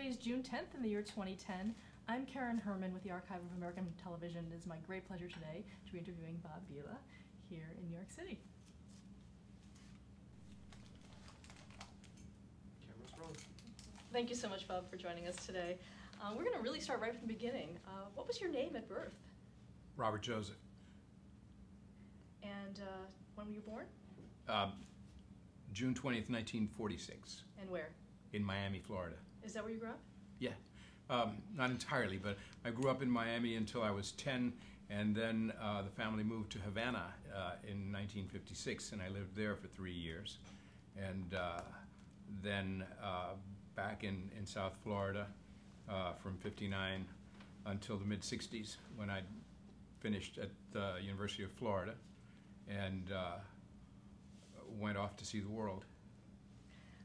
Today is June 10th in the year 2010. I'm Karen Herman with the Archive of American Television. It is my great pleasure today to be interviewing Bob Vila here in New York City. Camera's rolling. Thank you so much, Bob, for joining us today. We're going to really start right from the beginning. What was your name at birth? Robert Joseph. And when were you born? June 20th, 1946. And where? In Miami, Florida. Is that where you grew up? Yeah. Not entirely, but I grew up in Miami until I was 10, and then the family moved to Havana in 1956, and I lived there for 3 years. And then back in South Florida from 59 until the mid-60s, when I finished at the University of Florida and went off to see the world.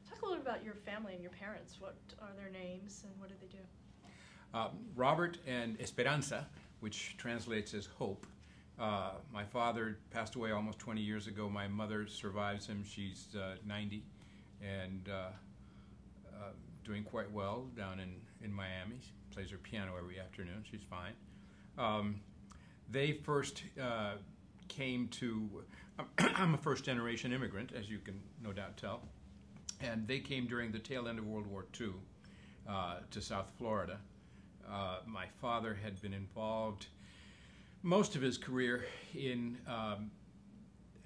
Talk a little bit about your family and your parents. What are their names and what did they do? Robert and Esperanza, which translates as hope. My father passed away almost 20 years ago. My mother survives him. She's 90 and doing quite well down in Miami. She plays her piano every afternoon. She's fine. They first came to, I'm a first-generation immigrant, as you can no doubt tell, and they came during the tail end of World War II to South Florida. My father had been involved most of his career in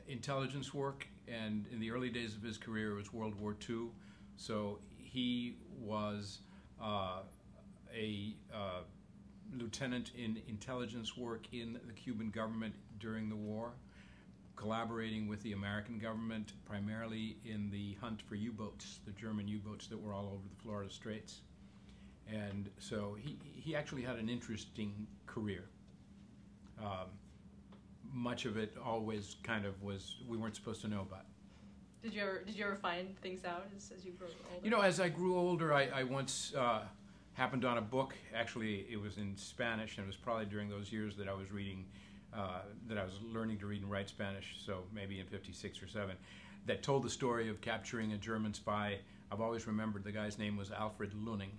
intelligence work, and in the early days of his career it was World War II, so he was a lieutenant in intelligence work in the Cuban government during the war, collaborating with the American government primarily in the hunt for U-boats, the German U-boats that were all over the Florida Straits. And so he actually had an interesting career. Much of it always kind of was, we weren't supposed to know about. Did you ever find things out as you grew older? You know, as I grew older, I once happened on a book. Actually, it was in Spanish, and it was probably during those years that I was reading, that I was learning to read and write Spanish, so maybe in 56 or 7, that told the story of capturing a German spy. I've always remembered the guy's name was Alfred Luning,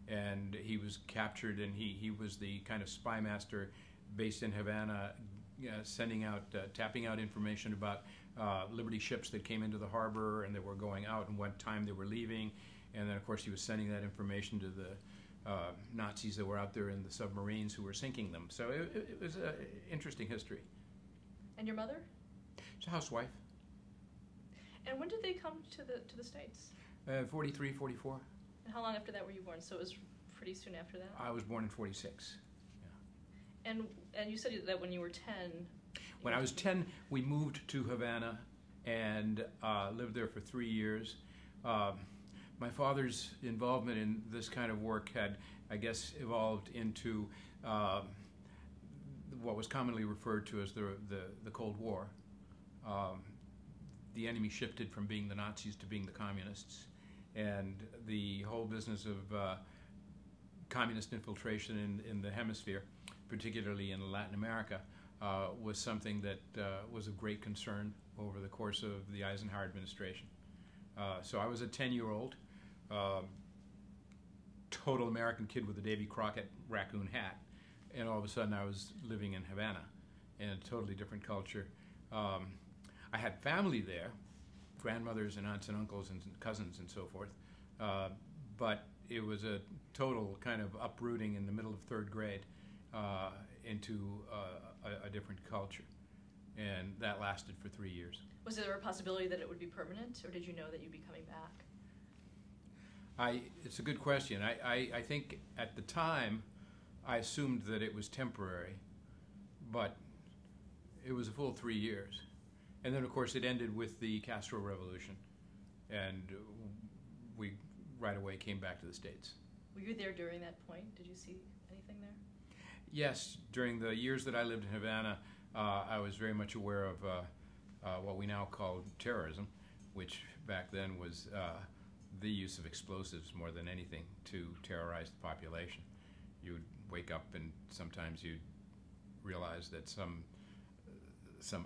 and he was captured, and he was the kind of spy master based in Havana, sending out, tapping out information about Liberty ships that came into the harbor and they were going out and what time they were leaving. And then, of course, he was sending that information to the Nazis that were out there in the submarines who were sinking them. So it was an interesting history. And your mother? She's a housewife. And when did they come to the States? 43, 44. And how long after that were you born? So it was pretty soon after that? I was born in 46. Yeah. And you said that when you were 10... When I was 10, we moved to Havana and lived there for 3 years. My father's involvement in this kind of work had, I guess, evolved into what was commonly referred to as the Cold War. The enemy shifted from being the Nazis to being the communists, and the whole business of communist infiltration in the hemisphere, particularly in Latin America, was something that was of great concern over the course of the Eisenhower administration. So I was a 10-year-old, total American kid with a Davy Crockett raccoon hat, and all of a sudden I was living in Havana in a totally different culture. I had family there, grandmothers and aunts and uncles and cousins and so forth, but it was a total kind of uprooting in the middle of 3rd grade into a different culture, and that lasted for 3 years. Was there a possibility that it would be permanent, or did you know that you'd be coming back? It's a good question. I think at the time I assumed that it was temporary, but it was a full 3 years. And then, of course, it ended with the Castro Revolution, and we right away came back to the States. Were you there during that point? Did you see anything there? Yes, during the years that I lived in Havana, I was very much aware of what we now call terrorism, which back then was the use of explosives more than anything to terrorize the population. You'd wake up and sometimes you'd realize that some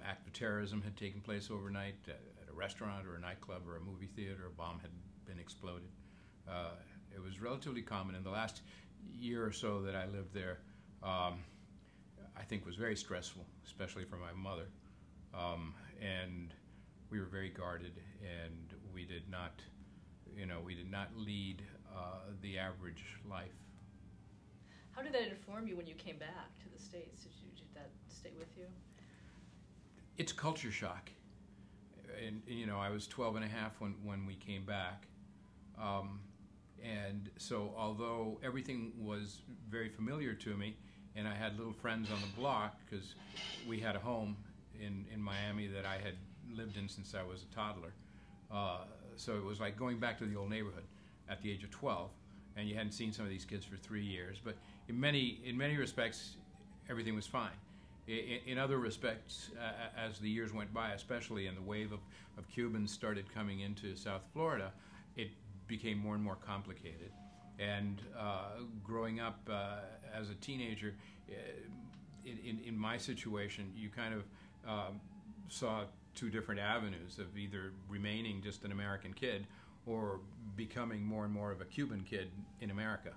act of terrorism had taken place overnight at a restaurant or a nightclub or a movie theater. A bomb had been exploded. It was relatively common. In the last year or so that I lived there, I think was very stressful, especially for my mother. And we were very guarded, and we did not lead the average life. How did that inform you when you came back to the States? Did that stay with you? It's culture shock. And I was 12 and a half when we came back. And so although everything was very familiar to me, and I had little friends on the block, because we had a home in Miami that I had lived in since I was a toddler. So it was like going back to the old neighborhood at the age of 12, and you hadn't seen some of these kids for 3 years. But in many respects, everything was fine. In other respects, as the years went by, especially in the wave of Cubans started coming into South Florida, it became more and more complicated. And growing up as a teenager, in my situation, you kind of saw two different avenues of either remaining just an American kid or becoming more and more of a Cuban kid in America.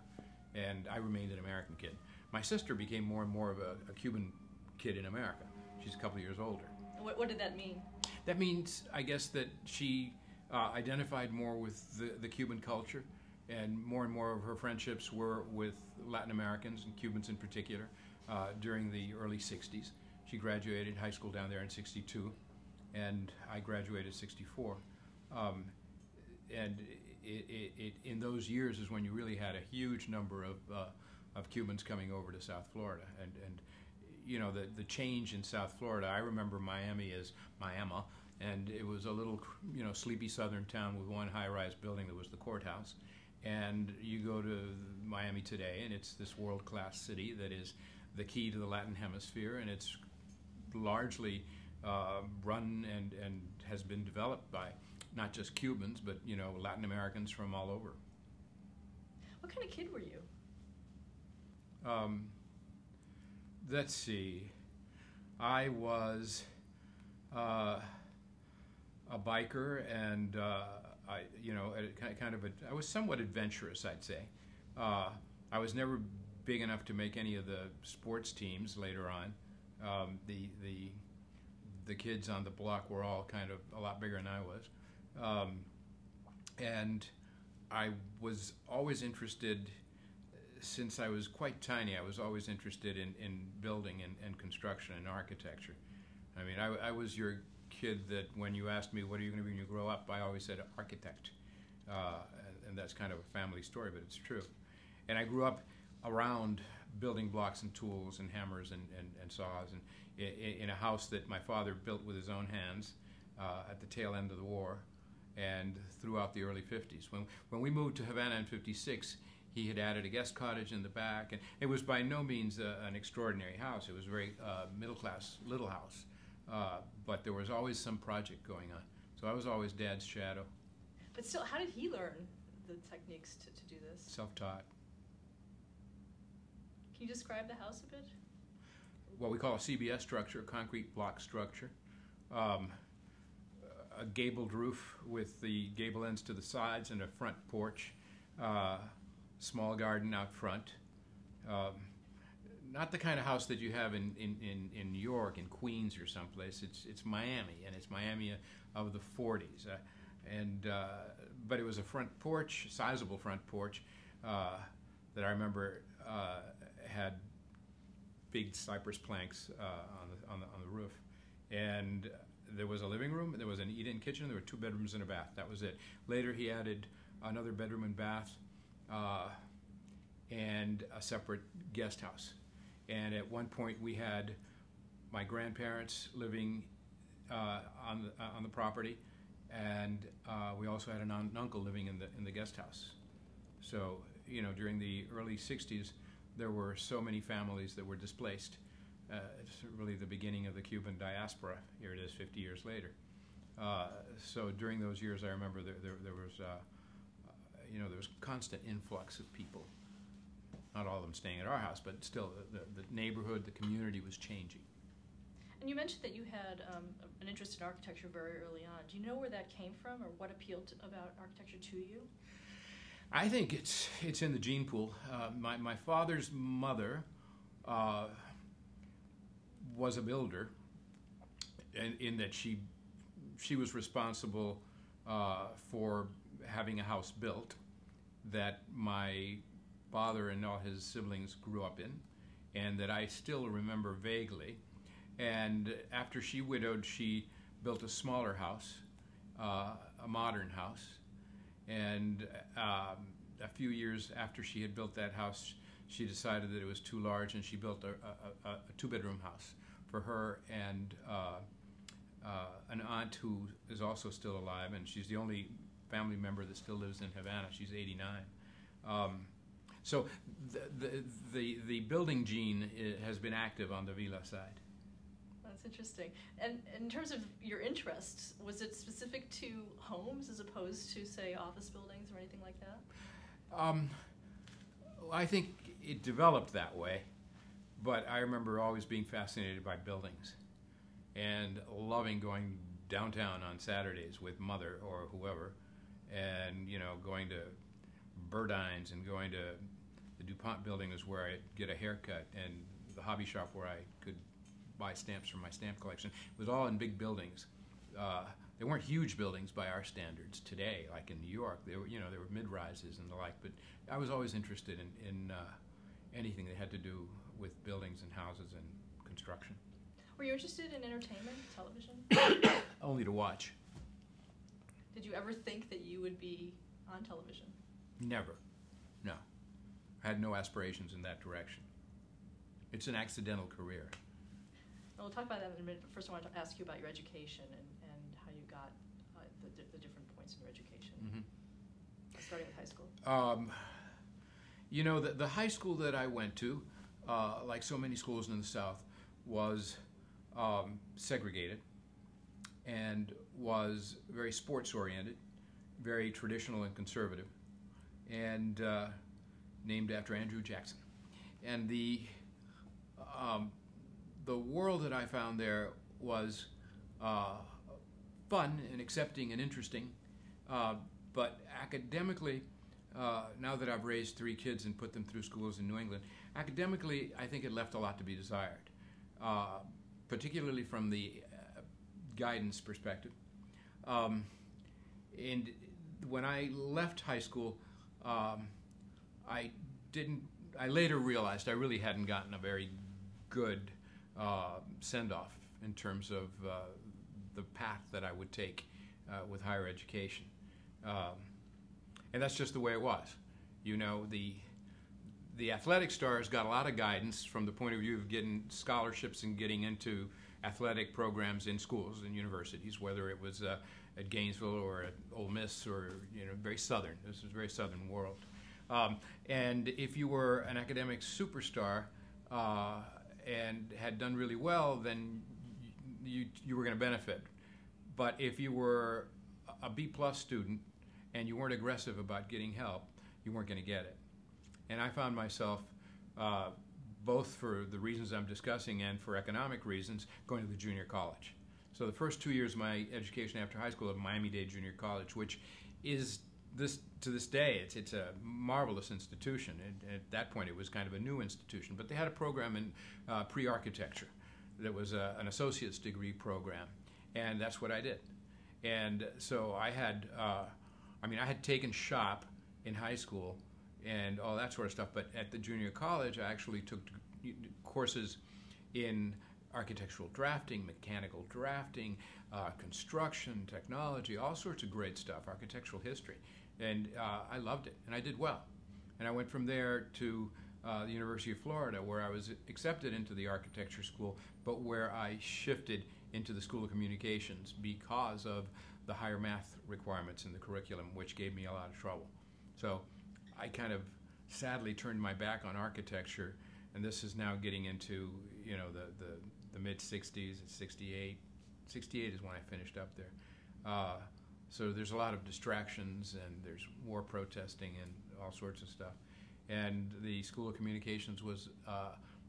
And I remained an American kid. My sister became more and more of a Cuban kid in America. She's a couple of years older. What did that mean? That means, I guess, that she identified more with the Cuban culture, and more of her friendships were with Latin Americans and Cubans in particular during the early 60s. She graduated high school down there in 62, and I graduated in 64. And in those years is when you really had a huge number of Cubans coming over to South Florida. And the change in South Florida, I remember Miami as Miami, and it was a little sleepy southern town with one high-rise building that was the courthouse. And you go to Miami today, and it's this world-class city that is the key to the Latin Hemisphere, and it's largely run and has been developed by not just Cubans, but Latin Americans from all over. What kind of kid were you? Let's see. I was a biker, and I was somewhat adventurous, I'd say. I was never big enough to make any of the sports teams later on. The kids on the block were all kind of a lot bigger than I was. And I was always interested, since I was quite tiny, I was always interested in building and construction and architecture. I mean, I was your kid that when you asked me, what are you going to be when you grow up, I always said architect. And that's kind of a family story, but it's true. And I grew up around building blocks and tools and hammers and saws, and in a house that my father built with his own hands at the tail end of the war and throughout the early 50s. When we moved to Havana in 56, he had added a guest cottage in the back, and it was by no means an extraordinary house. It was a very middle-class little house, but there was always some project going on. So I was always Dad's shadow. But still, how did he learn the techniques to do this? Self-taught. Can you describe the house a bit? What we call a CBS structure, a concrete block structure. A gabled roof with the gable ends to the sides and a front porch. Small garden out front. Not the kind of house that you have in New York, in Queens or someplace. It's Miami, and it's Miami of the 40s. But it was a front porch, sizable front porch, that I remember had big cypress planks on the roof, and there was a living room, there was an eat-in kitchen, there were 2 bedrooms and a bath. That was it. Later he added another bedroom and bath and a separate guest house. And at one point we had my grandparents living on the property, and we also had an aunt and uncle living in the guest house. So during the early 60s, there were so many families that were displaced. It's really the beginning of the Cuban diaspora. Here it is 50 years later. So during those years, I remember there was constant influx of people. Not all of them staying at our house, but still the neighborhood, the community was changing. And you mentioned that you had an interest in architecture very early on. Do you know where that came from, or what appealed about architecture to you? I think it's in the gene pool. My father's mother was a builder, in that she was responsible for having a house built that my father and all his siblings grew up in, and that I still remember vaguely. And after she widowed, she built a smaller house, a modern house. And a few years after she had built that house, she decided that it was too large, and she built a two-bedroom house for her and an aunt who is also still alive, and she's the only family member that still lives in Havana. She's 89. So the building gene has been active on the Vila side. That's interesting. And in terms of your interests, was it specific to homes as opposed to, say, office buildings or anything like that? I think it developed that way, but I remember always being fascinated by buildings and loving going downtown on Saturdays with mother or whoever, and going to Burdine's and going to the DuPont building is where I'd get a haircut, and the hobby shop where I could buy stamps from my stamp collection. It was all in big buildings. They weren't huge buildings by our standards today, like in New York. They were, they were mid-rises and the like. But I was always interested in anything that had to do with buildings and houses and construction. Were you interested in entertainment, television? Only to watch. Did you ever think that you would be on television? Never. No. I had no aspirations in that direction. It's an accidental career. Well, we'll talk about that in a minute, but first I want to ask you about your education and how you got the different points in your education, starting with high school. The high school that I went to, like so many schools in the South, was segregated and was very sports-oriented, very traditional and conservative, and named after Andrew Jackson. And the world that I found there was fun and accepting and interesting, but academically, now that I've raised 3 kids and put them through schools in New England, academically I think it left a lot to be desired, particularly from the guidance perspective. And when I left high school, I later realized I really hadn't gotten a very good send-off in terms of the path that I would take with higher education. And that's just the way it was. The athletic stars got a lot of guidance from the point of view of getting scholarships and getting into athletic programs in schools and universities, whether it was at Gainesville or at Ole Miss or very southern. This is a very southern world. And if you were an academic superstar and had done really well, then you were going to benefit. But if you were a B-plus student and you weren't aggressive about getting help, you weren't going to get it. And I found myself, both for the reasons I'm discussing and for economic reasons, going to the junior college. So the first 2 years of my education after high school at Miami-Dade Junior College, which is to this day, it's a marvelous institution. And at that point, it was kind of a new institution. But they had a program in pre-architecture that was an associate's degree program, and that's what I did. And so I had taken shop in high school and all that sort of stuff, but at the junior college, I actually took courses in architectural drafting, mechanical drafting, construction, technology, all sorts of great stuff, architectural history. And I loved it, and I did well. And I went from there to the University of Florida, where I was accepted into the architecture school, but where I shifted into the School of Communications because of the higher math requirements in the curriculum, which gave me a lot of trouble. So I kind of sadly turned my back on architecture, and this is now getting into the mid-60s, 68. 68 is when I finished up there. So there's a lot of distractions, and there's war protesting and all sorts of stuff. And the School of Communications was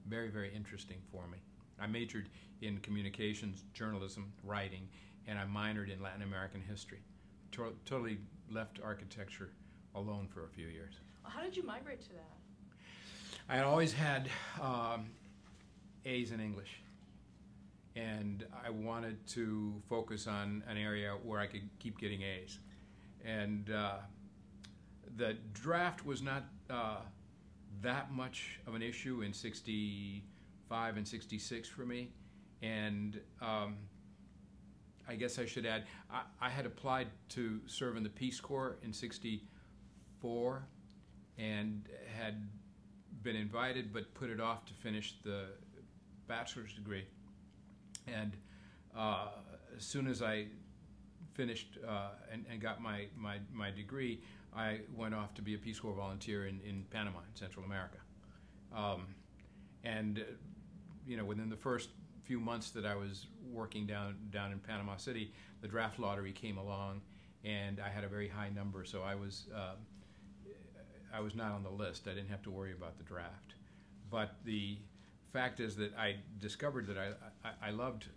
very, very interesting for me. I majored in communications, journalism, writing, and I minored in Latin American history. Totally left architecture alone for a few years. Well, how did you migrate to that? I had always had A's in English, and I wanted to focus on an area where I could keep getting A's. And the draft was not that much of an issue in '65 and '66 for me. And I guess I should add, I had applied to serve in the Peace Corps in '64 and had been invited but put it off to finish the bachelor's degree. And as soon as I finished and got my degree, I went off to be a Peace Corps volunteer in Panama, in Central America. And within the first few months that I was working down in Panama City, the draft lottery came along, and I had a very high number, so I was not on the list. I didn't have to worry about the draft. But the fact is that I discovered that I loved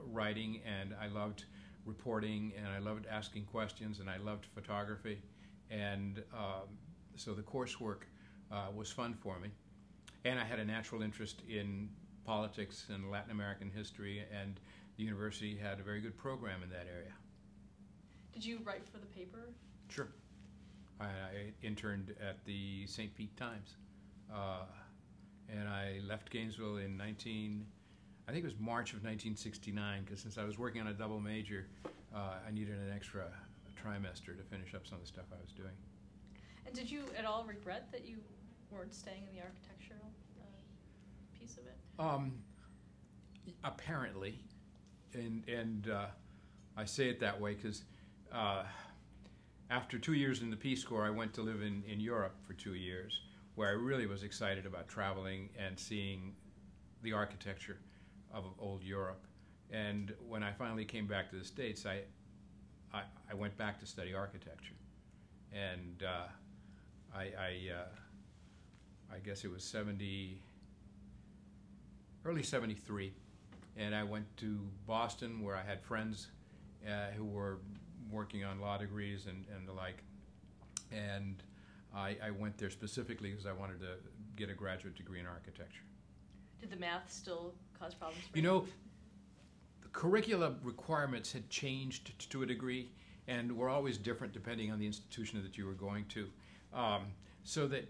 writing, and I loved reporting, and I loved asking questions, and I loved photography, and so the coursework was fun for me. And I had a natural interest in politics and Latin American history, and the university had a very good program in that area. Did you write for the paper? Sure. I interned at the St. Pete Times, and I left Gainesville in I think it was March of 1969, because since I was working on a double major, I needed an extra trimester to finish up some of the stuff I was doing. And did you at all regret that you weren't staying in the architectural piece of it? Apparently, and I say it that way because after 2 years in the Peace Corps, I went to live in Europe for 2 years, where I really was excited about traveling and seeing the architecture of old Europe. And when I finally came back to the States, I went back to study architecture, and I guess it was early '73, and I went to Boston, where I had friends who were working on law degrees and the like, and I went there specifically because I wanted to get a graduate degree in architecture. Did the math still cause problems for you? The curriculum requirements had changed to a degree, and were always different depending on the institution that you were going to, so that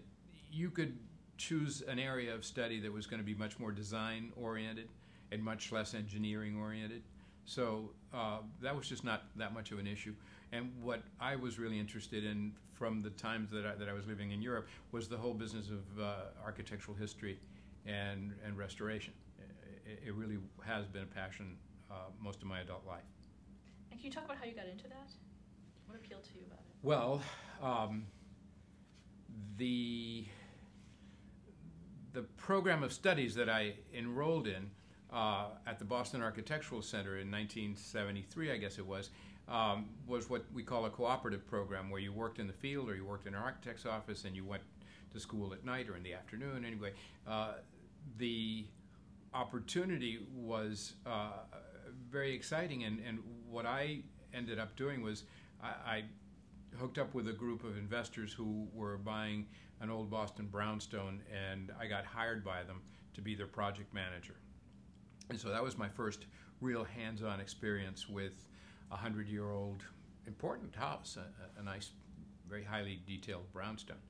you could choose an area of study that was going to be much more design oriented and much less engineering oriented. So that was just not that much of an issue. And what I was really interested in from the times that I was living in Europe was the whole business of architectural history and restoration. It really has been a passion most of my adult life. And can you talk about how you got into that? What appealed to you about it? Well, the program of studies that I enrolled in at the Boston Architectural Center in 1973, I guess it was what we call a cooperative program, where you worked in the field or you worked in an architect's office and you went to school at night or in the afternoon. Anyway, the opportunity was very exciting, and what I ended up doing was I hooked up with a group of investors who were buying an old Boston brownstone, and I got hired by them to be their project manager. And so that was my first real hands-on experience with a 100-year-old important house, a nice, very highly detailed brownstone.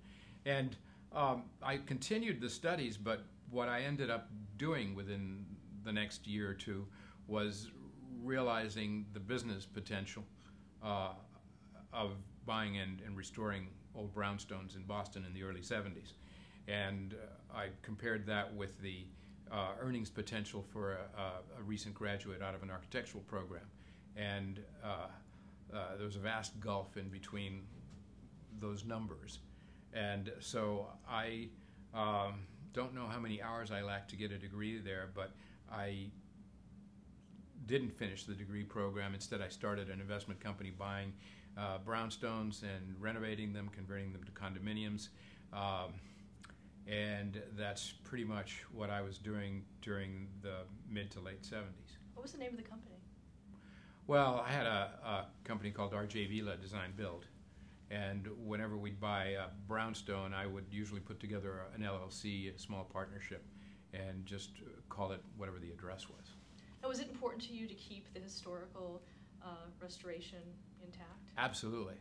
And I continued the studies, but what I ended up doing within the next year or two was realizing the business potential of buying and restoring old brownstones in Boston in the early 70s. And I compared that with the earnings potential for a recent graduate out of an architectural program. And there was a vast gulf in between those numbers. And so I don't know how many hours I lacked to get a degree there, but I didn't finish the degree program. Instead, I started an investment company buying brownstones and renovating them, converting them to condominiums. And that's pretty much what I was doing during the mid to late 70s. What was the name of the company? Well, I had a company called RJ Vila Design Build, And whenever we'd buy a brownstone, I would usually put together an LLC, a small partnership, and just call it whatever the address was. Now, was it important to you to keep the historical restoration intact? Absolutely.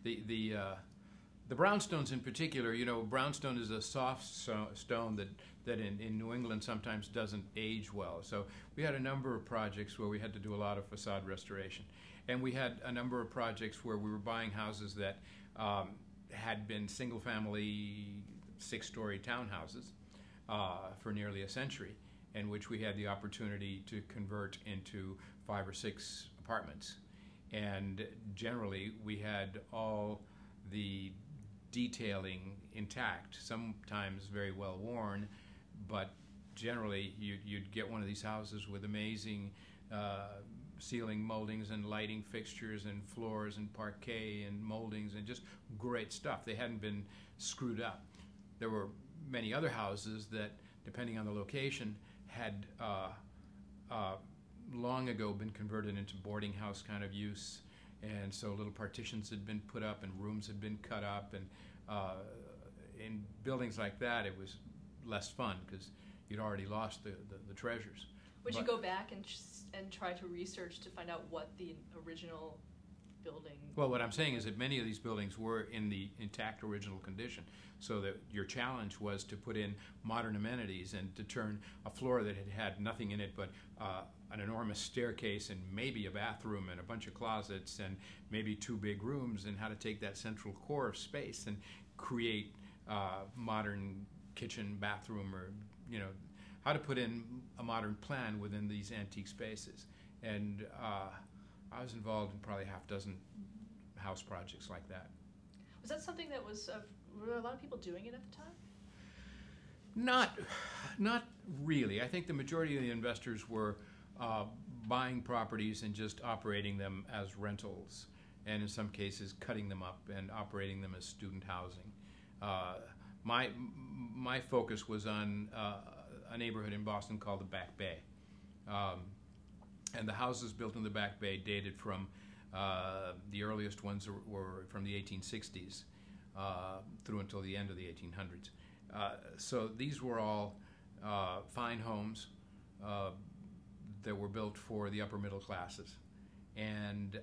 The brownstones in particular, brownstone is a soft stone that in New England sometimes doesn't age well. So we had a number of projects where we had to do a lot of facade restoration. And we had a number of projects where we were buying houses that had been single-family, 6-story townhouses for nearly a century, in which we had the opportunity to convert into 5 or 6 apartments. And generally, we had all the detailing intact, sometimes very well worn, but generally you'd get one of these houses with amazing ceiling moldings and lighting fixtures and floors and parquet and moldings and just great stuff. They hadn't been screwed up. There were many other houses that, depending on the location, had long ago been converted into boarding house kind of use, and so little partitions had been put up and rooms had been cut up, and in buildings like that it was less fun because you'd already lost the treasures. Would you go back and try to research to find out what the original building? Well, what I'm saying is that many of these buildings were in the intact original condition, so that your challenge was to put in modern amenities and to turn a floor that had nothing in it but an enormous staircase and maybe a bathroom and a bunch of closets and maybe 2 big rooms, and how to take that central core of space and create modern kitchen, bathroom, or how to put in a modern plan within these antique spaces. And I was involved in probably half dozen house projects like that. Was that something that was, were a lot of people doing it at the time? Not really. I think the majority of the investors were buying properties and just operating them as rentals, and in some cases cutting them up and operating them as student housing. My focus was on a neighborhood in Boston called the Back Bay. And the houses built in the Back Bay dated from, the earliest ones were from the 1860s through until the end of the 1800s. So these were all fine homes that were built for the upper middle classes. And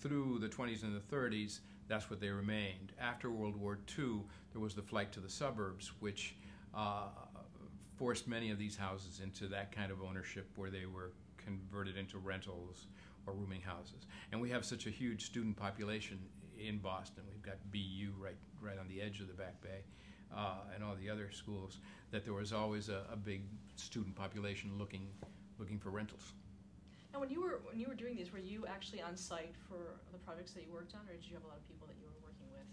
through the 20s and the 30s, that's what they remained. After World War II, there was the flight to the suburbs, which forced many of these houses into that kind of ownership where they were converted into rentals or rooming houses. And we have such a huge student population in Boston. We've got BU right on the edge of the Back Bay, and all the other schools, that there was always a big student population looking for rentals. Now, when you were doing these, were you actually on site for the projects that you worked on, or did you have a lot of people that you were working with?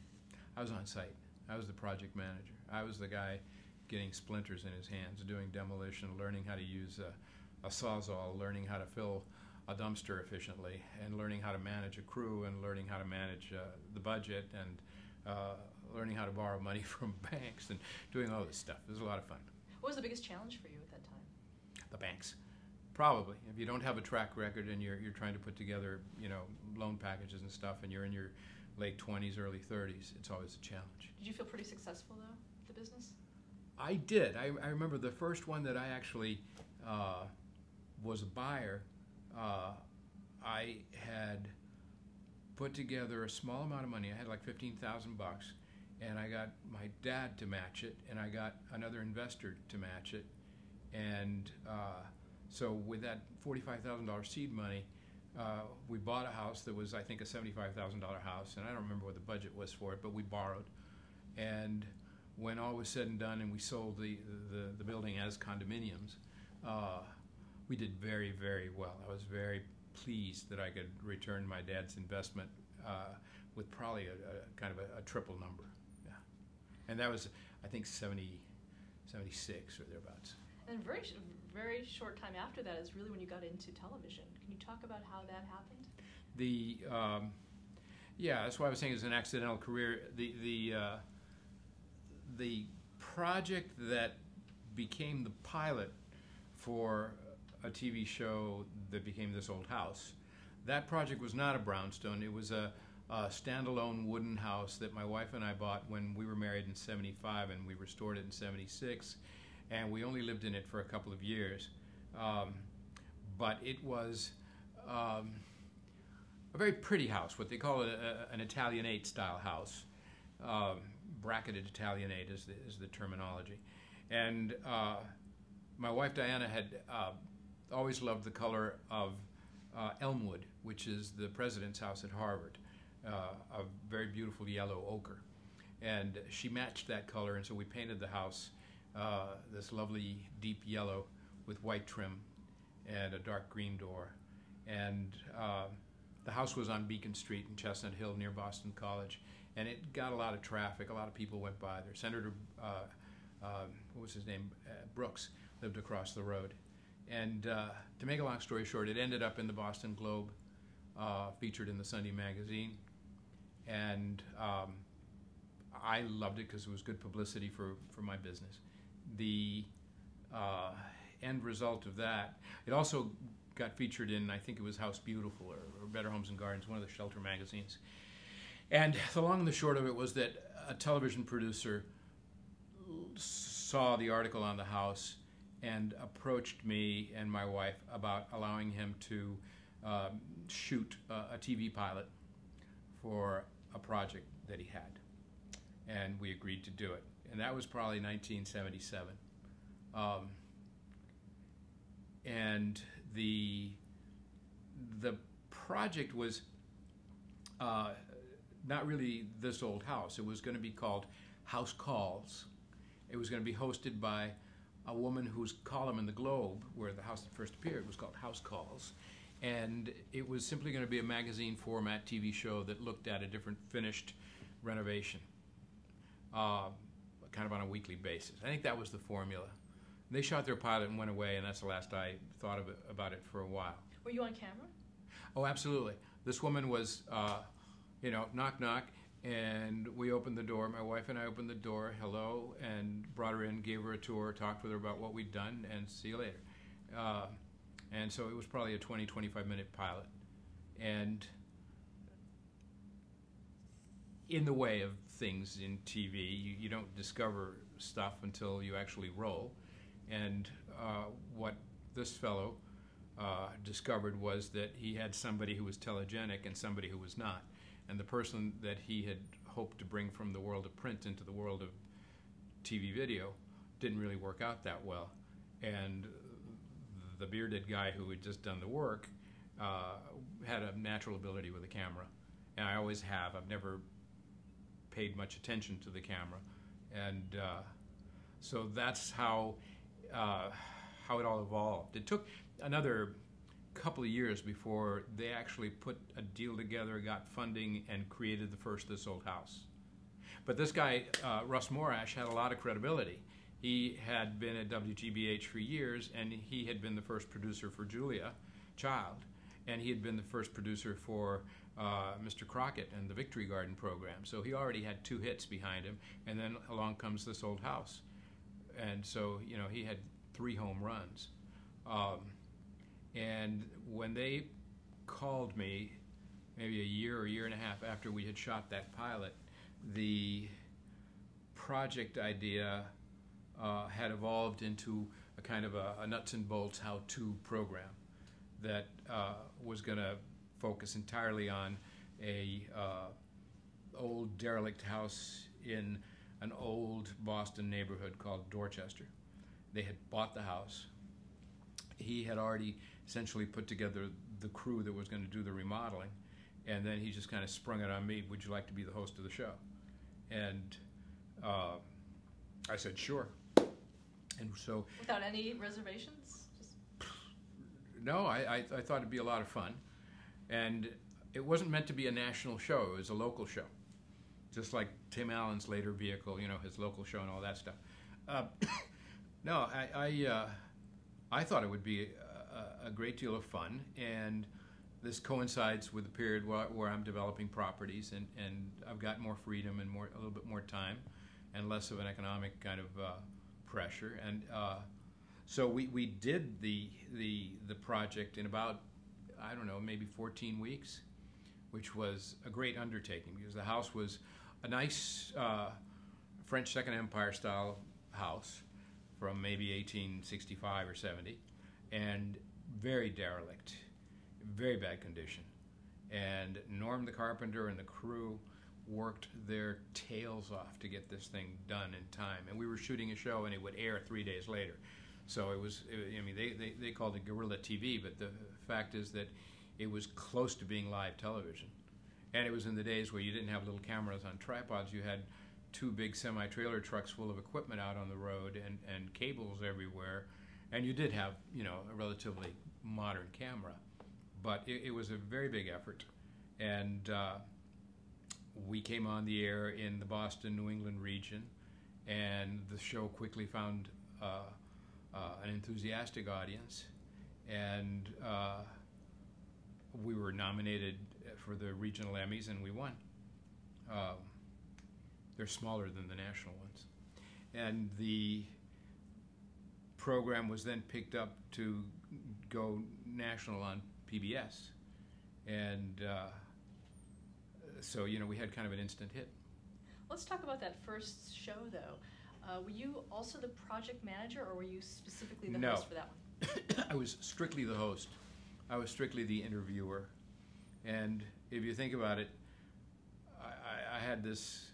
I was on site. I was the project manager. I was the guy getting splinters in his hands, doing demolition, learning how to use a sawzall, learning how to fill a dumpster efficiently, and learning how to manage a crew, and learning how to manage the budget, and learning how to borrow money from banks, and doing all this stuff. It was a lot of fun. What was the biggest challenge for you at that time? The banks. Probably. If you don't have a track record and you're trying to put together, loan packages and stuff, and you're in your late 20s, early 30s, it's always a challenge. Did you feel pretty successful, though, with the business? I did. I remember the first one that I actually was a buyer. I had put together a small amount of money. I had like $15,000, and I got my dad to match it, and I got another investor to match it, and so with that $45,000 seed money, we bought a house that was, I think, a $75,000 house, and I don't remember what the budget was for it, but we borrowed. And when all was said and done, and we sold the building as condominiums, we did very, very well. I was very pleased that I could return my dad's investment with probably a kind of a triple number. Yeah, and that was, I think, 76 or thereabouts. And very short time after that is really when you got into television. Can you talk about how that happened? Yeah, that's why I was saying it's an accidental career. The project that became the pilot for a TV show that became This Old House, that project was not a brownstone. It was a standalone wooden house that my wife and I bought when we were married in '75, and we restored it in '76, and we only lived in it for a couple of years. But it was a very pretty house, what they call an Italianate style house. Bracketed Italianate is the terminology. And my wife Diana had always loved the color of Elmwood, which is the president's house at Harvard, a very beautiful yellow ochre. And she matched that color, and so we painted the house this lovely deep yellow with white trim and a dark green door. And the house was on Beacon Street in Chestnut Hill near Boston College, and it got a lot of traffic. A lot of people went by there. Senator, what was his name, Brooks, lived across the road. And to make a long story short, it ended up in the Boston Globe, featured in the Sunday magazine, and I loved it because it was good publicity for my business. The end result of that, it also got featured in, I think it was House Beautiful or Better Homes and Gardens, one of the shelter magazines. And the long and the short of it was that a television producer saw the article on the house and approached me and my wife about allowing him to shoot a TV pilot for a project that he had. And we agreed to do it. And that was probably 1977. And the project was not really this old house. It was going to be called House Calls. It was going to be hosted by a woman whose column in the Globe, where the house that first appeared, was called House Calls. And it was simply going to be a magazine format TV show that looked at a different finished renovation, kind of on a weekly basis. I think that was the formula. They shot their pilot and went away, and that's the last I thought about it for a while. Were you on camera? Oh, absolutely. This woman was, knock, knock, and we opened the door. My wife and I opened the door, hello, and brought her in, gave her a tour, talked with her about what we'd done, and see you later. And so it was probably a 20, 25-minute pilot. And in the way of things in TV, you don't discover stuff until you actually roll. And what this fellow discovered was that he had somebody who was telegenic and somebody who was not. And the person that he had hoped to bring from the world of print into the world of TV video didn't really work out that well. And the bearded guy who had just done the work had a natural ability with a camera. And I always have. I've never paid much attention to the camera. And so that's how it all evolved. It took another couple of years before they actually put a deal together, got funding, and created the first This Old House. But this guy, Russ Morash, had a lot of credibility. He had been at WGBH for years, and he had been the first producer for Julia Child, and he had been the first producer for Mr. Crockett and the Victory Garden program. So he already had 2 hits behind him, and then along comes This Old House. And so, he had 3 home runs. And when they called me, maybe a year or year and a half after we had shot that pilot, the project idea had evolved into a kind of a nuts and bolts how-to program that was going to focus entirely on a old derelict house in an old Boston neighborhood called Dorchester. They had bought the house. He had already essentially put together the crew that was going to do the remodeling, and then he just kind of sprung it on me, would you like to be the host of the show? And I said, sure. And so... Without any reservations? No, I thought it'd be a lot of fun. And it wasn't meant to be a national show, it was a local show. Just like Tim Allen's later vehicle, his local show and all that stuff. No, I thought it would be a great deal of fun, and this coincides with the period where I'm developing properties, and I've got more freedom and a little bit more time, and less of an economic kind of pressure. And so we did the project in about, I don't know, maybe 14 weeks. which was a great undertaking because the house was a nice French Second Empire style house from maybe 1865 or 70, and very derelict, very bad condition. And Norm the carpenter and the crew worked their tails off to get this thing done in time. And we were shooting a show, and it would air 3 days later. So I mean, they called it guerrilla TV, but the fact is that it was close to being live television. And it was in the days where you didn't have little cameras on tripods. You had 2 big semi-trailer trucks full of equipment out on the road and cables everywhere. And you did have, a relatively modern camera. But it was a very big effort. And we came on the air in the Boston, New England region, and the show quickly found an enthusiastic audience, and we were nominated for the regional Emmys, and we won. They're smaller than the national ones. And the program was then picked up to go national on PBS. And so, we had kind of an instant hit. Let's talk about that first show, though. Were you also the project manager, or were you specifically the host for that one? I was strictly the host. I was strictly the interviewer. And if you think about it, I had this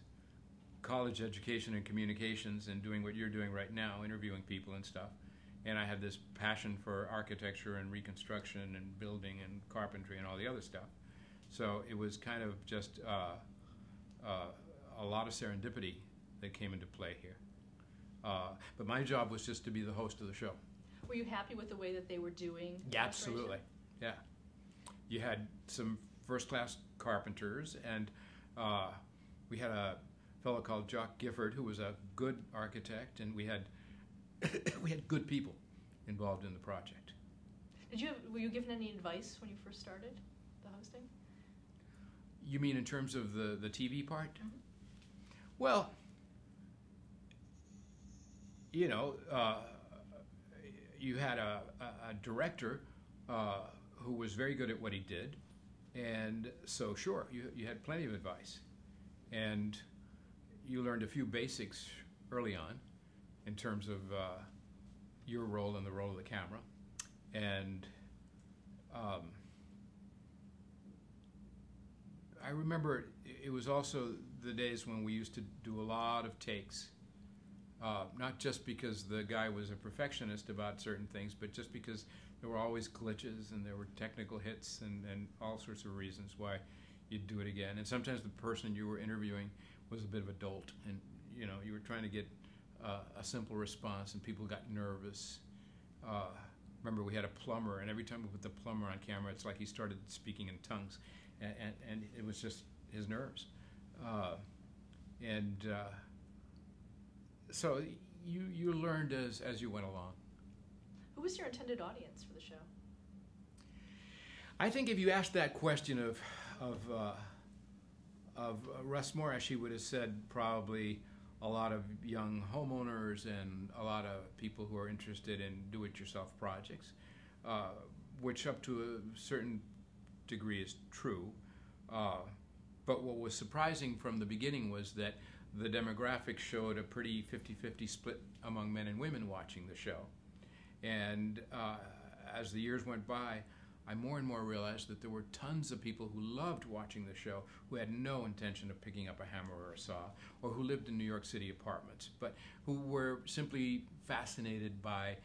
college education in communications and doing what you're doing right now, interviewing people and stuff. And I had this passion for architecture and reconstruction and building and carpentry and all the other stuff. So it was kind of just a lot of serendipity that came into play here. But my job was just to be the host of the show. Were you happy with the way that they were doing? Yeah, absolutely. Yeah. You had some first-class carpenters, and we had a fellow called Jock Gifford, who was a good architect, and we had good people involved in the project. Were you given any advice when you first started the hosting? You mean in terms of the TV part? Mm-hmm. Well, you had a director who was very good at what he did, and so sure, you had plenty of advice, and you learned a few basics early on in terms of your role and the role of the camera, and I remember it was also the days when we used to do a lot of takes. Not just because the guy was a perfectionist about certain things, but just because there were always glitches and there were technical hits and all sorts of reasons why you'd do it again. And sometimes the person you were interviewing was a bit of a dolt, and you were trying to get a simple response, and people got nervous. Remember, we had a plumber, and every time we put the plumber on camera, it's like he started speaking in tongues, and it was just his nerves. So you learned as you went along. Who was your intended audience for the show? I think if you asked that question of Russ Morris, he would have said probably a lot of young homeowners and a lot of people who are interested in do-it-yourself projects, which up to a certain degree is true. But what was surprising from the beginning was that the demographics showed a pretty 50-50 split among men and women watching the show. And as the years went by, I more and more realized that there were tons of people who loved watching the show who had no intention of picking up a hammer or a saw, or who lived in New York City apartments, but who were simply fascinated by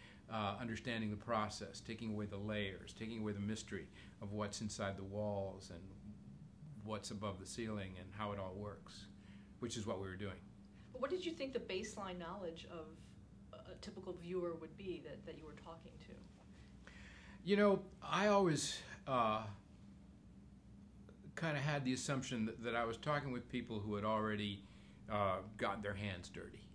understanding the process, taking away the layers, taking away the mystery of what's inside the walls and what's above the ceiling and how it all works, which is what we were doing. But what did you think the baseline knowledge of a typical viewer would be that you were talking to? I always kind of had the assumption that I was talking with people who had already gotten their hands dirty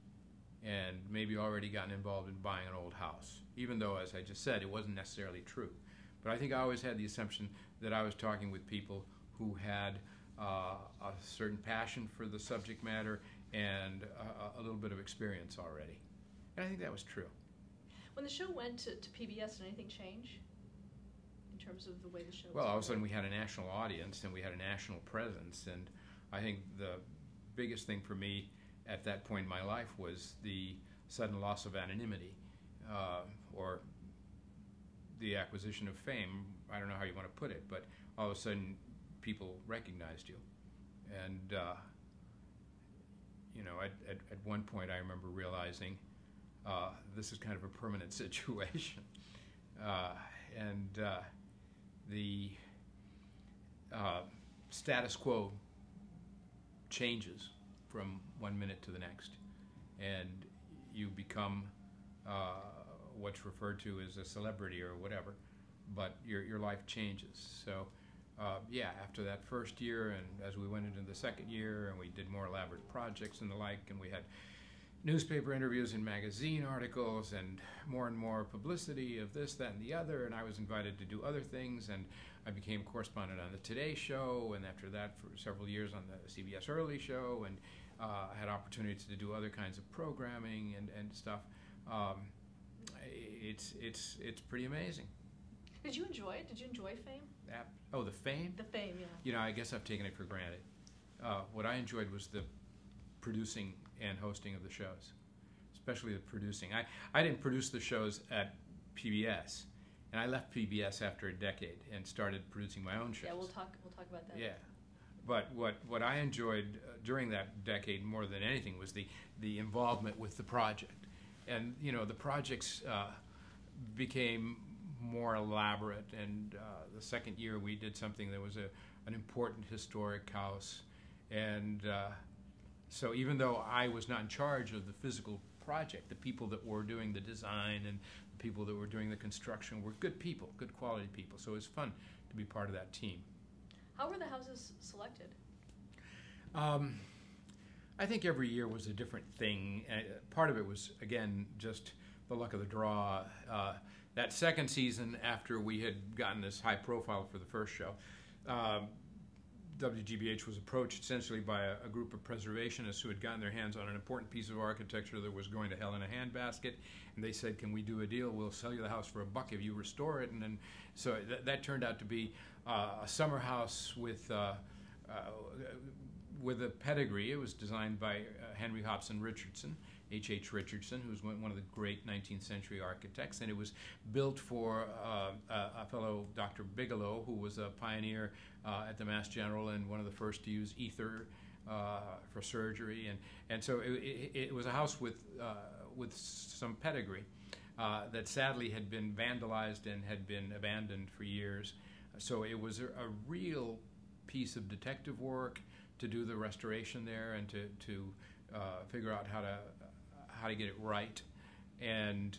and maybe already gotten involved in buying an old house, even though, as I just said, it wasn't necessarily true. But I think I always had the assumption that I was talking with people who had a certain passion for the subject matter and a little bit of experience already. And I think that was true. When the show went to PBS, did anything change in terms of the way the show was Well, all of a sudden promoted? we had a national audience and we had a national presence, and I think the biggest thing for me at that point in my life was the sudden loss of anonymity, or the acquisition of fame. I don't know how you want to put it, but all of a sudden people recognized you. And at one point I remember realizing this is kind of a permanent situation. The status quo changes from one minute to the next, and you become what's referred to as a celebrity or whatever, but your life changes. So after that first year, and as we went into the second year, and we did more elaborate projects and the like, and we had newspaper interviews and magazine articles and more publicity of this, that, and the other, and I was invited to do other things, and I became correspondent on the Today Show, and after that for several years on the CBS Early Show, and I had opportunities to do other kinds of programming and stuff. It's pretty amazing. Did you enjoy it? Did you enjoy fame? Oh, the fame? The fame, yeah. I guess I've taken it for granted. What I enjoyed was the producing and hosting of the shows, especially the producing. I didn't produce the shows at PBS, and I left PBS after a decade and started producing my own shows. Yeah, we'll talk about that. Yeah, but what I enjoyed during that decade more than anything was the involvement with the project, and the projects became more elaborate. And the second year we did something that was an important historic house, and so even though I was not in charge of the physical project, the people that were doing the design and the people that were doing the construction were good people, good quality people. So it was fun to be part of that team. How were the houses selected? I think every year was a different thing. Part of it was, again, just the luck of the draw. That second season, after we had gotten this high profile for the first show, WGBH was approached essentially by a group of preservationists who had gotten their hands on an important piece of architecture that was going to hell in a handbasket, and they said, "Can we do a deal? We'll sell you the house for $1 if you restore it." And then, so that turned out to be a summer house with a pedigree. It was designed by Henry Hobson Richardson, H.H. Richardson, who's one of the great 19th century architects, and it was built for a fellow, Dr. Bigelow, who was a pioneer at the Mass General and one of the first to use ether for surgery, and so it was a house with some pedigree that sadly had been vandalized and had been abandoned for years. So it was a real piece of detective work to do the restoration there and to figure out how to get it right. And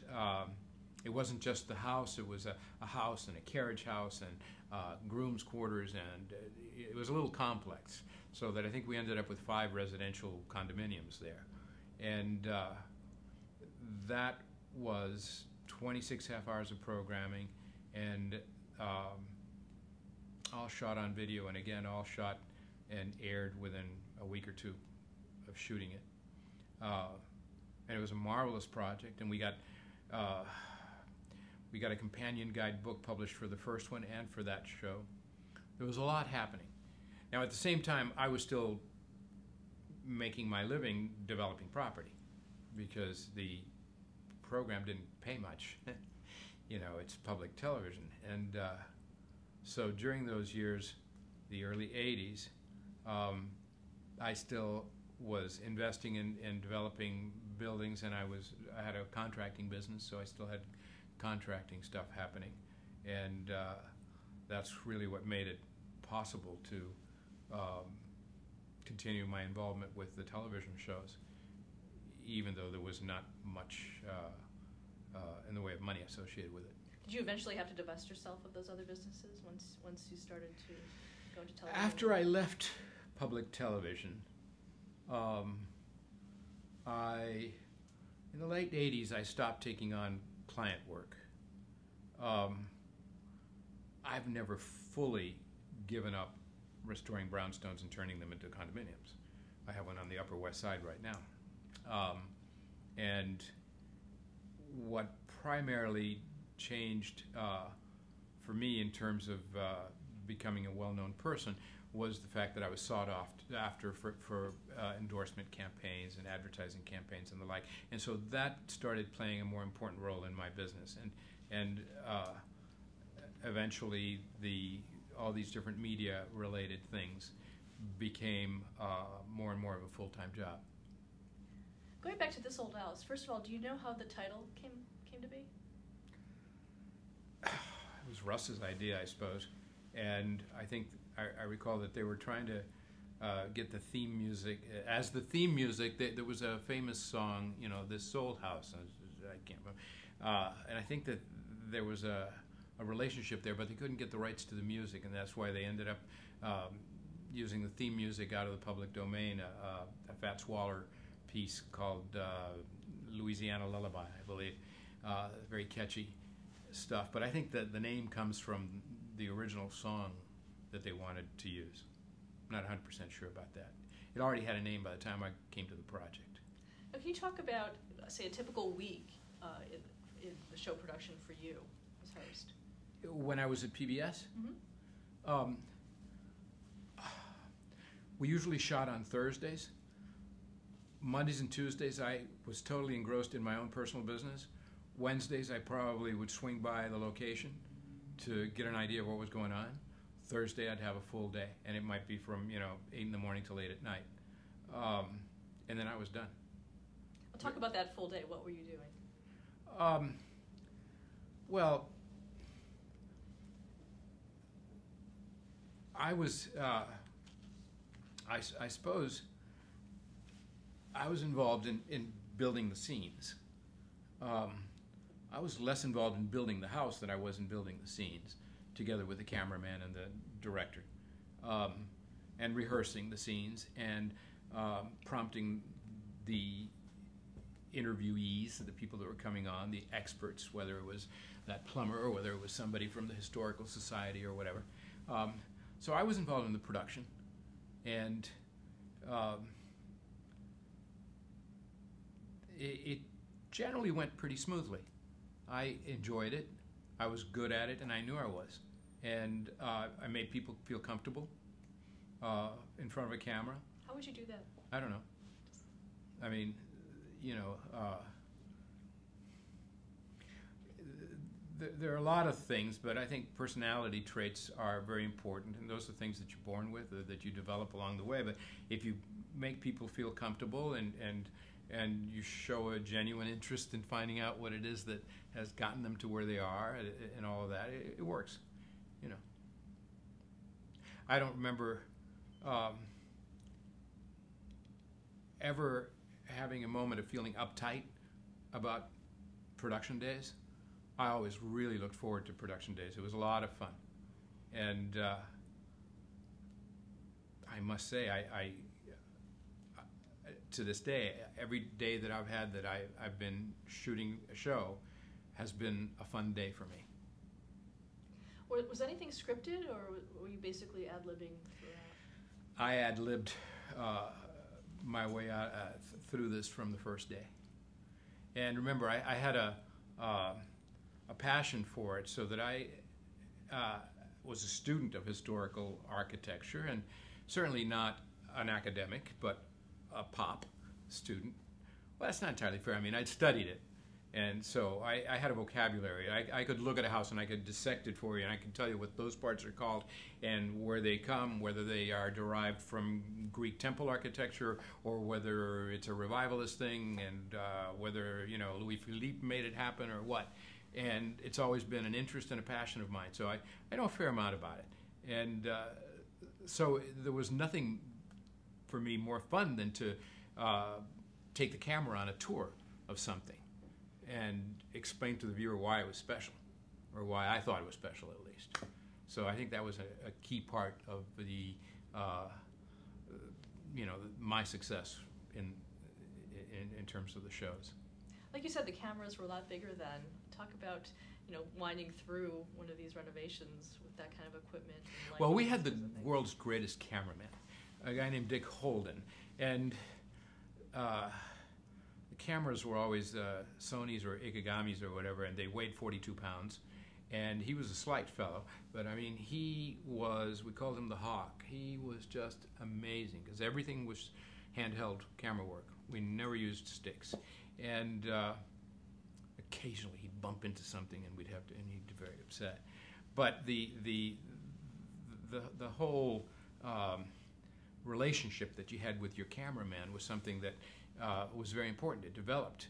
it wasn't just the house, it was a house and a carriage house and groom's quarters, and it was a little complex, so that I think we ended up with 5 residential condominiums there. And that was 26 half hours of programming, and all shot on video, and again, all shot and aired within a week or two of shooting it. And it was a marvelous project, and we got a companion guide book published for the first one and for that show. There was a lot happening. Now, at the same time, I was still making my living developing property, because the program didn't pay much. It's public television. And so during those years, the early 80s, I still was investing in developing buildings, and I had a contracting business, so I still had contracting stuff happening, and that's really what made it possible to continue my involvement with the television shows, even though there was not much in the way of money associated with it. Did you eventually have to divest yourself of those other businesses once you started to go into television? After I left public television, in the late 80s, I stopped taking on client work. I've never fully given up restoring brownstones and turning them into condominiums. I have one on the Upper West Side right now. And what primarily changed for me, in terms of becoming a well-known person, was the fact that I was sought after for endorsement campaigns and advertising campaigns and the like. And so that started playing a more important role in my business. And eventually, all these different media-related things became more and more of a full-time job. Going back to This Old House, first of all, do you know how the title came to be? It was Russ's idea, I suppose, and I think I recall that they were trying to get the theme music. As the theme music, there was a famous song, This Old House. I can't remember, and I think that there was a relationship there, but they couldn't get the rights to the music, and that's why they ended up using the theme music out of the public domain. A Fats Waller piece called Louisiana Lullaby, I believe. Very catchy stuff, but I think that the name comes from the original song that they wanted to use. I'm not 100% sure about that. It already had a name by the time I came to the project. Now, can you talk about, say, a typical week in the show production for you as host? When I was at PBS? Mm-hmm. We usually shot on Thursdays. Mondays and Tuesdays, I was totally engrossed in my own personal business. Wednesdays, I probably would swing by the location to get an idea of what was going on. Thursday, I'd have a full day, and it might be from 8 in the morning till 8 at night, and then I was done. Well, talk about that full day. What were you doing? Well, I was, I suppose, I was involved in building the scenes. I was less involved in building the house than I was in building the scenes, together with the cameraman and the director, and rehearsing the scenes and prompting the interviewees, the people that were coming on, the experts, whether it was that plumber or whether it was somebody from the Historical Society or whatever. So I was involved in the production, and it generally went pretty smoothly. I enjoyed it. I was good at it, and I knew I was. And I made people feel comfortable in front of a camera. How would you do that? I don't know. I mean, there are a lot of things, but I think personality traits are very important, and those are things that you're born with or that you develop along the way. But if you make people feel comfortable and you show a genuine interest in finding out what it is that has gotten them to where they are and all of that, it works, I don't remember ever having a moment of feeling uptight about production days. I always really looked forward to production days. It was a lot of fun. And I must say, I to this day, every day that I've had that I've been shooting a show has been a fun day for me. Was anything scripted, or were you basically ad-libbing throughout? I ad-libbed my way out through this from the first day. And remember, I had a passion for it, so that I was a student of historical architecture, and certainly not an academic, but a pop student. Well, that's not entirely fair. I mean, I'd studied it, and so I had a vocabulary. I could look at a house and I could dissect it for you, and I could tell you what those parts are called and where they come, whether they are derived from Greek temple architecture or whether it's a revivalist thing, and whether Louis Philippe made it happen or what. And it's always been an interest and a passion of mine, so I know a fair amount about it. And so there was nothing for me more fun than to take the camera on a tour of something and explain to the viewer why it was special, or why I thought it was special at least. So I think that was a key part of the my success in terms of the shows. Like you said, the cameras were a lot bigger then. Talk about winding through one of these renovations with that kind of equipment. Well, we had the world's greatest cameraman, a guy named Dick Holden, and the cameras were always Sony's or Ikegami's or whatever, and they weighed 42 pounds, And he was a slight fellow, but I mean, we called him the Hawk. He was just amazing because everything was handheld camera work. We never used sticks. And occasionally he'd bump into something and he'd be very upset. But the whole relationship that you had with your cameraman was something that was very important. It developed.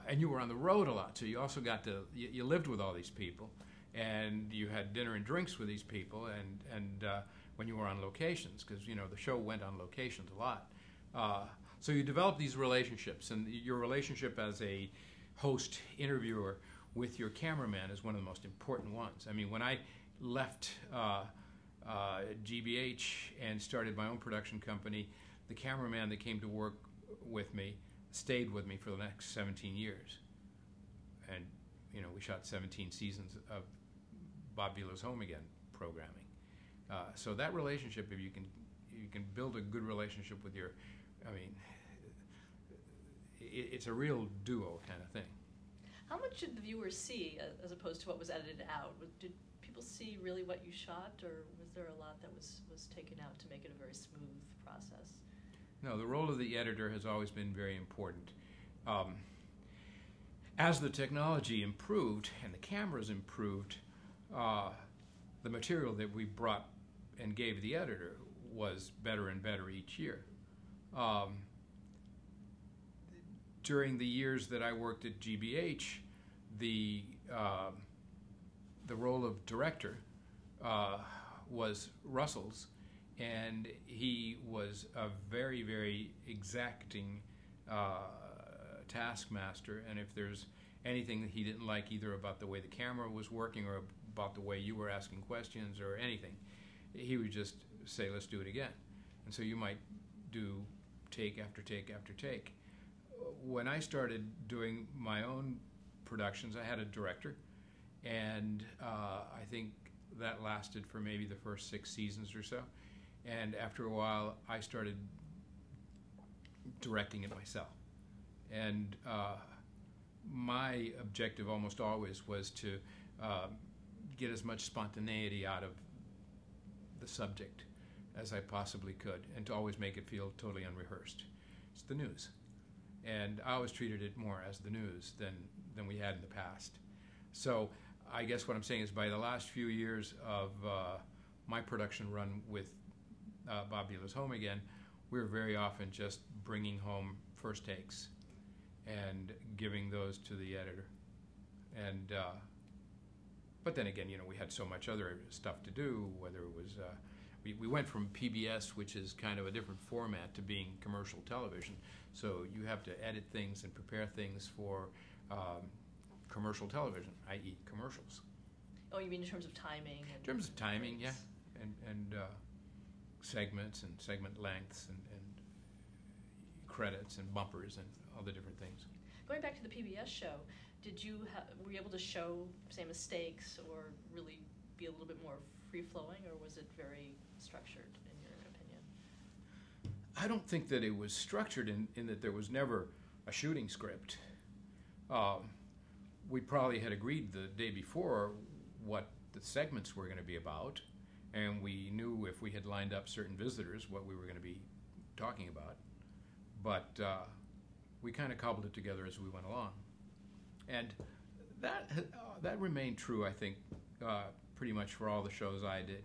And you were on the road a lot, so you also you lived with all these people, and you had dinner and drinks with these people, and when you were on locations, because the show went on locations a lot. So you developed these relationships, and your relationship as a host interviewer with your cameraman is one of the most important ones. I mean, when I left GBH and started my own production company, the cameraman that came to work with me stayed with me for the next 17 years. And, we shot 17 seasons of Bob Vila's Home Again programming. So that relationship, if you can build a good relationship with it's a real duo kind of thing. How much did the viewers see as opposed to what was edited out? Did people see really what you shot, or was there a lot that was taken out to make it a very smooth process? No, the role of the editor has always been very important. As the technology improved and the cameras improved, the material that we brought and gave the editor was better and better each year. During the years that I worked at GBH, the role of director was Russell's, and he was a very, very exacting taskmaster, and if there's anything that he didn't like either about the way the camera was working or about the way you were asking questions or anything, he would just say, let's do it again. And so you might do take after take after take. When I started doing my own productions, I had a director, and I think that lasted for maybe the first 6 seasons or so. And after a while, I started directing it myself. And my objective almost always was to get as much spontaneity out of the subject as I possibly could, and to always make it feel totally unrehearsed. It's the news. And I always treated it more as the news than we had in the past. So I guess what I'm saying is by the last few years of my production run with Bob Vila's Home Again, we were very often just bringing home first takes and giving those to the editor. And but then again, we had so much other stuff to do, whether it was we went from PBS, which is kind of a different format, to being commercial television. So you have to edit things and prepare things for commercial television, i.e. commercials. Oh, you mean in terms of timing? In terms of timing, yeah. And segments and segment lengths and credits and bumpers and all the different things. Going back to the PBS show, were you able to show, say, mistakes or really be a little bit more free-flowing, or was it very structured, in your opinion? I don't think that it was structured in that there was never a shooting script. We probably had agreed the day before what the segments were going to be about, and we knew if we had lined up certain visitors what we were going to be talking about. But we kind of cobbled it together as we went along. And that remained true, I think, pretty much for all the shows I did.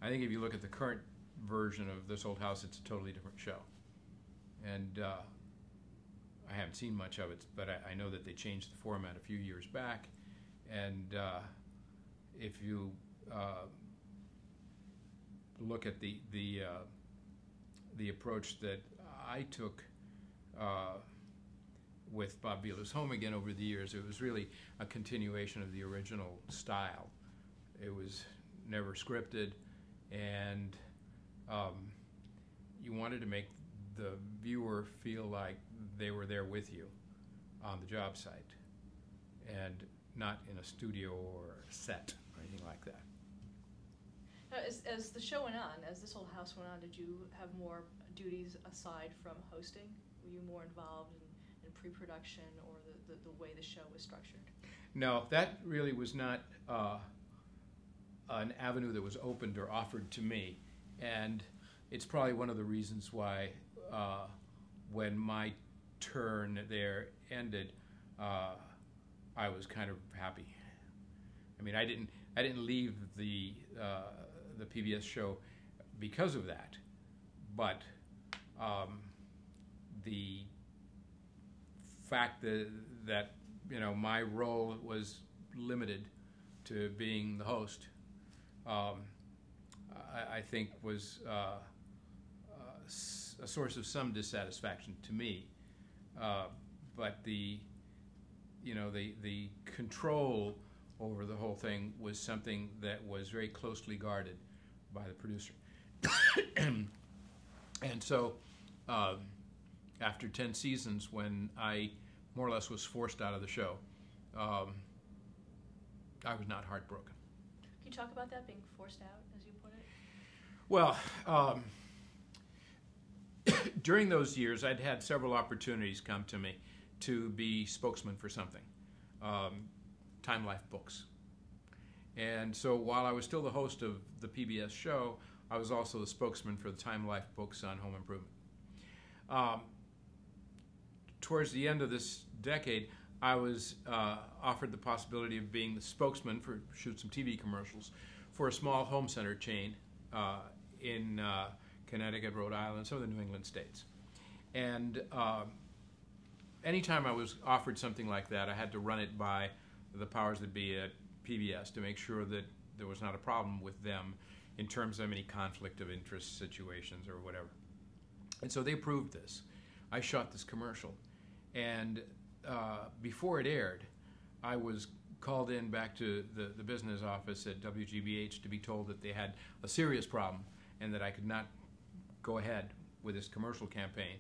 I think if you look at the current version of This Old House, it's a totally different show. And I haven't seen much of it, but I know that they changed the format a few years back. And if you look at the approach that I took with Bob Vila's Home Again over the years, it was really a continuation of the original style. It was never scripted, and you wanted to make the viewer feel like they were there with you on the job site and not in a studio or a set or anything like that. Now, as the show went on, as This Old House went on, did you have more duties aside from hosting? Were you more involved in pre-production or the way the show was structured? No, that really was not an avenue that was opened or offered to me, and it's probably one of the reasons why when my turn there ended, I was kind of happy. I mean, I didn't leave the PBS show because of that, but the fact that my role was limited to being the host, I think was a source of some dissatisfaction to me. But the control over the whole thing was something that was very closely guarded by the producer. And so after 10 seasons, when I more or less was forced out of the show, I was not heartbroken. Can you talk about that, being forced out, as you put it? Well, during those years, I'd had several opportunities come to me to be spokesman for something, Time Life Books. And so while I was still the host of the PBS show, I was also the spokesman for the Time Life Books on home improvement. Towards the end of this decade, I was offered the possibility of being the spokesman for shoot some TV commercials for a small home center chain in Connecticut, Rhode Island, some of the New England states. And anytime I was offered something like that, I had to run it by the powers that be at PBS to make sure that there was not a problem with them in terms of any conflict of interest situations or whatever. And so they approved this. I shot this commercial. And before it aired, I was called in back to the business office at WGBH to be told that they had a serious problem and that I could not go ahead with this commercial campaign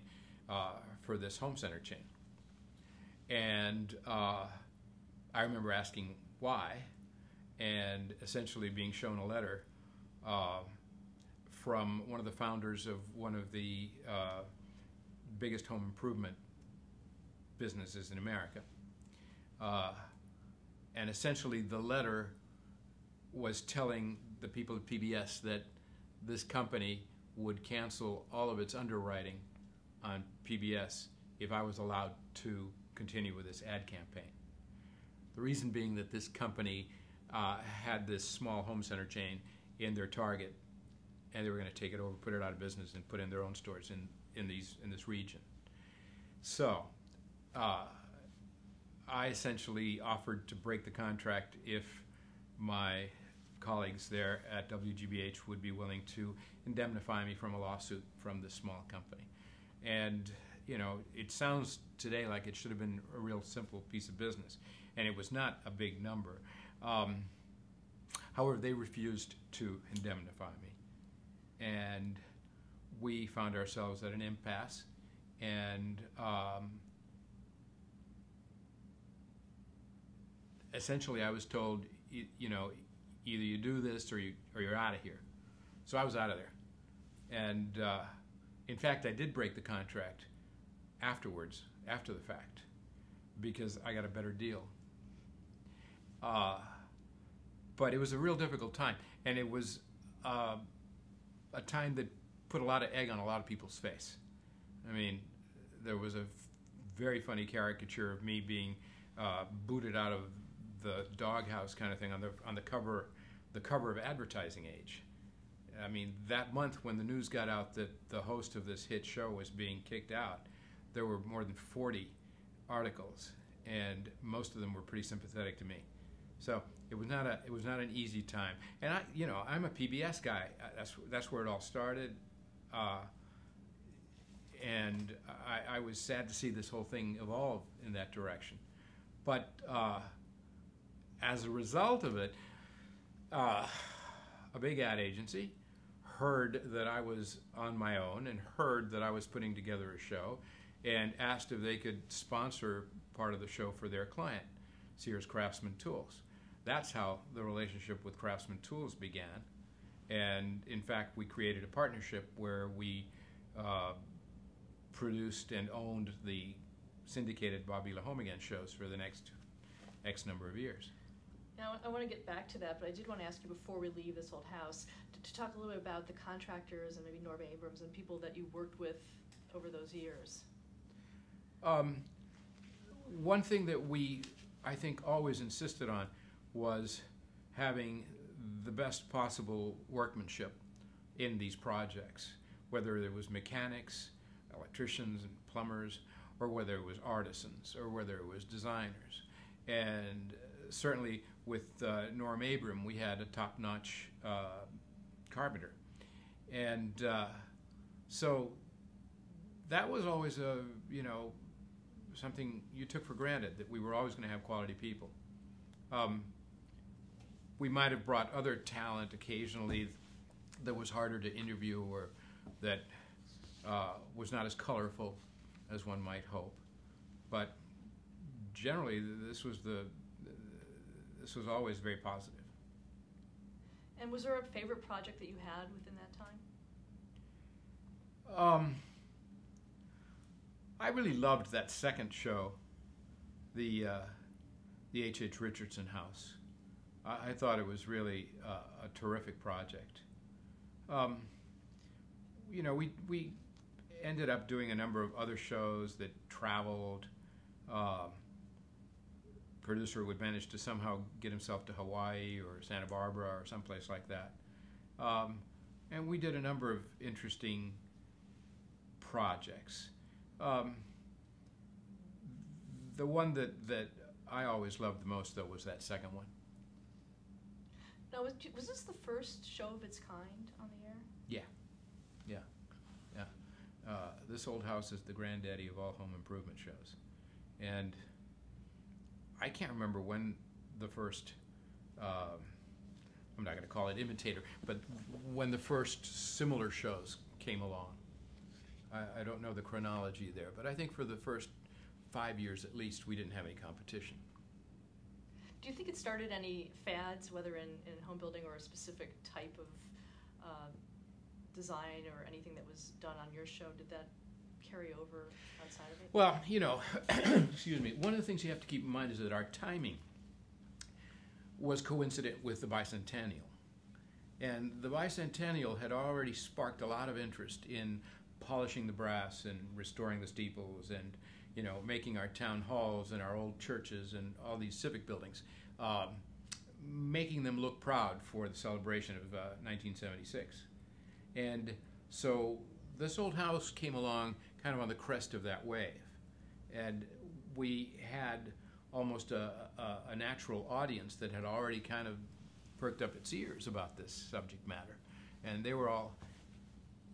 for this home center chain. And I remember asking why, and essentially being shown a letter from one of the founders of one of the biggest home improvement businesses in America. And essentially the letter was telling the people at PBS that this company would cancel all of its underwriting on PBS if I was allowed to continue with this ad campaign. The reason being that this company had this small home center chain in their target, and they were going to take it over, put it out of business, and put in their own stores in this region. So I essentially offered to break the contract if my colleagues there at WGBH would be willing to indemnify me from a lawsuit from this small company. And it sounds today like it should have been a real simple piece of business, and it was not a big number. However, they refused to indemnify me, and we found ourselves at an impasse. And essentially, I was told, either you do this or you're out of here. So I was out of there, and in fact, I did break the contract afterwards, after the fact, because I got a better deal. But it was a real difficult time, and it was a time that put a lot of egg on a lot of people's face. I mean, there was a very funny caricature of me being booted out of the doghouse kind of thing on the cover of Advertising Age. I mean, that month when the news got out that the host of this hit show was being kicked out, there were more than 40 articles, and most of them were pretty sympathetic to me. So it was not an easy time. And I'm a PBS guy. That's where it all started. And I was sad to see this whole thing evolve in that direction. But as a result of it, a big ad agency heard that I was on my own and heard that I was putting together a show and asked if they could sponsor part of the show for their client, Sears Craftsman Tools. That's how the relationship with Craftsman Tools began. And in fact, we created a partnership where we produced and owned the syndicated Bob Vila Home Again shows for the next X number of years. Now, I want to get back to that, but I did want to ask you before we leave this old house to talk a little bit about the contractors and maybe Norm Abrams and people that you worked with over those years. One thing that we, I think, always insisted on was having the best possible workmanship in these projects, whether there was mechanics, electricians and plumbers, or whether it was artisans, or whether it was designers. And certainly with Norm Abram, we had a top-notch carpenter. And so that was always a, something you took for granted, that we were always going to have quality people. We might have brought other talent occasionally that was harder to interview or that was not as colorful as one might hope. But generally, this was always very positive. And was there a favorite project that you had within that time? I really loved that second show, the H.H. Richardson House. I thought it was really a terrific project. We ended up doing a number of other shows that traveled. Producer would manage to somehow get himself to Hawaii or Santa Barbara or someplace like that. And we did a number of interesting projects. The one that I always loved the most, though, was that second one. Now, was this the first show of its kind on the air? Yeah. This old house is the granddaddy of all home improvement shows. And I can't remember when the first, I'm not going to call it imitator, but when the first similar shows came along. I don't know the chronology there, but I think for the first 5 years at least, we didn't have any competition. Do you think it started any fads, whether in home building or a specific type of design or anything that was done on your show? Did that carry over outside of it? Well, excuse me, one of the things you have to keep in mind is that our timing was coincident with the bicentennial. And the bicentennial had already sparked a lot of interest in polishing the brass and restoring the steeples and making our town halls and our old churches and all these civic buildings, making them look proud for the celebration of 1976. And so this old house came along kind of on the crest of that wave. And we had almost a natural audience that had already kind of perked up its ears about this subject matter. And they were all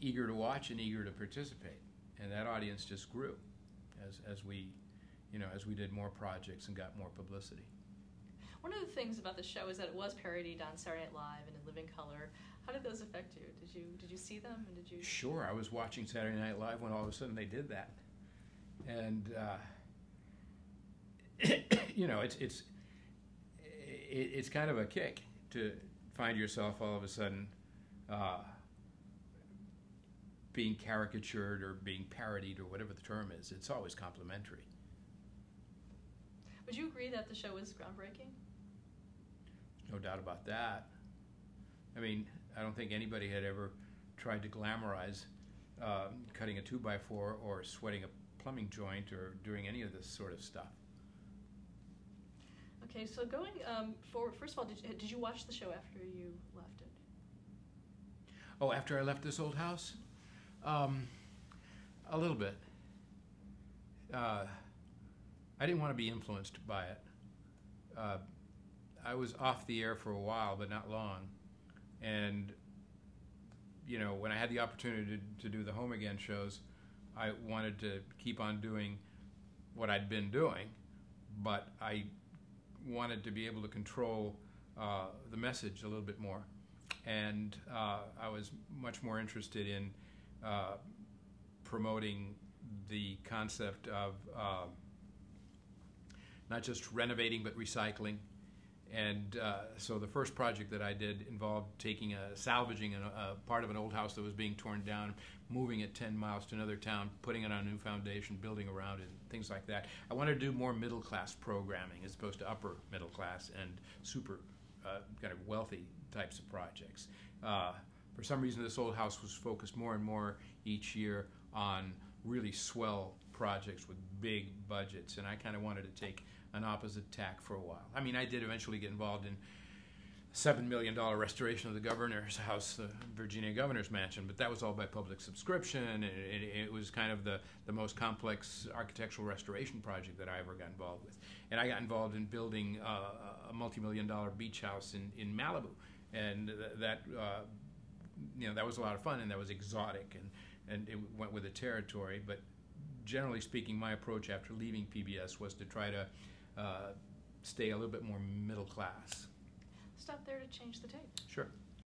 eager to watch and eager to participate. And that audience just grew as we did more projects and got more publicity. One of the things about the show is that it was parodied on Saturday Night Live and in Living Color. How did those affect you? Did you see them, and did you? Sure, I was watching Saturday Night Live when all of a sudden they did that, and it's kind of a kick to find yourself all of a sudden being caricatured or being parodied or whatever the term is. It's always complimentary. Would you agree that the show was groundbreaking? No doubt about that. I mean, I don't think anybody had ever tried to glamorize cutting a 2x4 or sweating a plumbing joint or doing any of this sort of stuff. Okay, so going forward, first of all, did you watch the show after you left it? Oh, after I left this old house? A little bit. I didn't want to be influenced by it. I was off the air for a while, but not long. And, when I had the opportunity to do the Home Again shows, I wanted to keep on doing what I'd been doing, but I wanted to be able to control the message a little bit more. And I was much more interested in promoting the concept of not just renovating but recycling, And so the first project that I did involved salvaging a part of an old house that was being torn down, moving it 10 miles to another town, putting it on a new foundation, building around it, things like that. I wanted to do more middle class programming as opposed to upper middle class and super kind of wealthy types of projects. For some reason, this old house was focused more and more each year on really swell projects with big budgets, and I kind of wanted to take an opposite tack for a while. I mean, I did eventually get involved in $7 million restoration of the governor's house, the Virginia governor's mansion, but that was all by public subscription. It was kind of the most complex architectural restoration project that I ever got involved with. And I got involved in building a multi-million-dollar beach house in Malibu, and that was a lot of fun, and that was exotic, and it went with the territory. But generally speaking, my approach after leaving PBS was to try to stay a little bit more middle class. Stop there to change the tape. Sure.